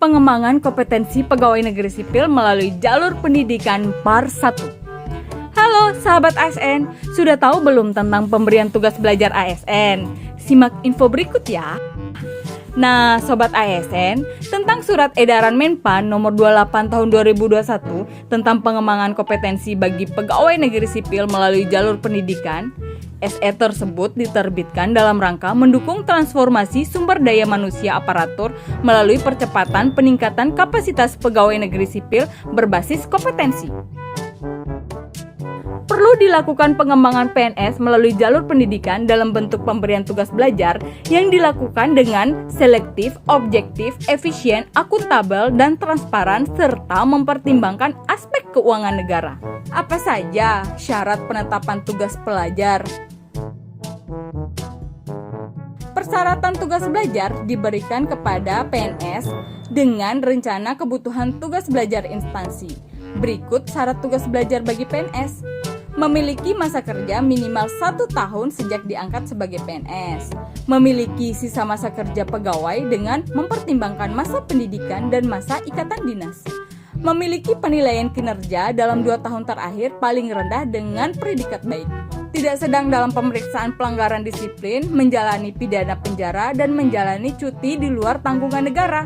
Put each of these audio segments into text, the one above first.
pengembangan kompetensi pegawai negeri sipil melalui jalur pendidikan Part 1. Halo sahabat ASN, sudah tahu belum tentang pemberian tugas belajar ASN? Simak info berikut ya. Nah, Sobat ASN, tentang Surat Edaran Menpan nomor 28 tahun 2021 tentang pengembangan kompetensi bagi pegawai negeri sipil melalui jalur pendidikan, SE tersebut diterbitkan dalam rangka mendukung transformasi sumber daya manusia aparatur melalui percepatan peningkatan kapasitas pegawai negeri sipil berbasis kompetensi. Perlu dilakukan pengembangan PNS melalui jalur pendidikan dalam bentuk pemberian tugas belajar yang dilakukan dengan selektif, objektif, efisien, akuntabel, dan transparan serta mempertimbangkan aspek keuangan negara. Apa saja syarat penetapan tugas pelajar? Persyaratan tugas belajar diberikan kepada PNS dengan rencana kebutuhan tugas belajar instansi. Berikut syarat tugas belajar bagi PNS. Memiliki masa kerja minimal 1 tahun sejak diangkat sebagai PNS. Memiliki sisa masa kerja pegawai dengan mempertimbangkan masa pendidikan dan masa ikatan dinas. Memiliki penilaian kinerja dalam 2 tahun terakhir paling rendah dengan predikat baik. Tidak sedang dalam pemeriksaan pelanggaran disiplin, menjalani pidana penjara, dan menjalani cuti di luar tanggungan negara.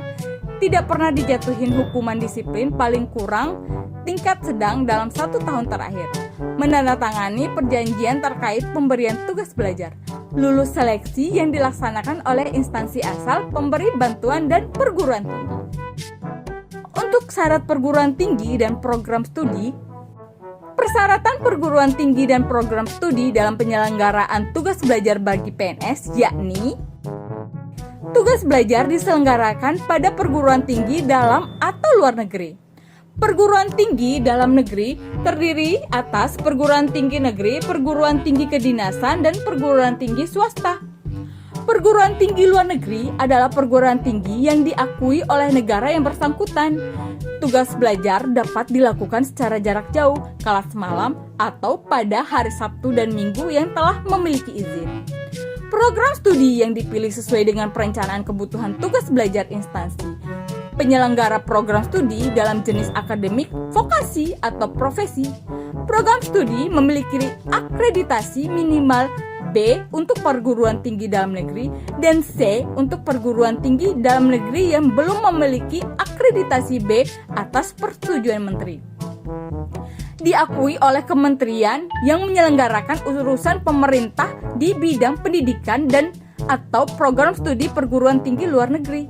Tidak pernah dijatuhin hukuman disiplin paling kurang tingkat sedang dalam 1 tahun terakhir. Menandatangani perjanjian terkait pemberian tugas belajar. Lulus seleksi yang dilaksanakan oleh instansi asal pemberi bantuan dan perguruan tinggi. Untuk syarat perguruan tinggi dan program studi, persyaratan perguruan tinggi dan program studi dalam penyelenggaraan tugas belajar bagi PNS yakni tugas belajar diselenggarakan pada perguruan tinggi dalam atau luar negeri. Perguruan tinggi dalam negeri terdiri atas perguruan tinggi negeri, perguruan tinggi kedinasan, dan perguruan tinggi swasta. Perguruan tinggi luar negeri adalah perguruan tinggi yang diakui oleh negara yang bersangkutan. Tugas belajar dapat dilakukan secara jarak jauh, kelas malam, atau pada hari Sabtu dan Minggu yang telah memiliki izin. Program studi yang dipilih sesuai dengan perencanaan kebutuhan tugas belajar instansi. Penyelenggara program studi dalam jenis akademik, vokasi, atau profesi. Program studi memiliki akreditasi minimal B untuk perguruan tinggi dalam negeri dan C untuk perguruan tinggi dalam negeri yang belum memiliki akreditasi B atas persetujuan menteri. Diakui oleh kementerian yang menyelenggarakan urusan pemerintah di bidang pendidikan dan atau program studi perguruan tinggi luar negeri.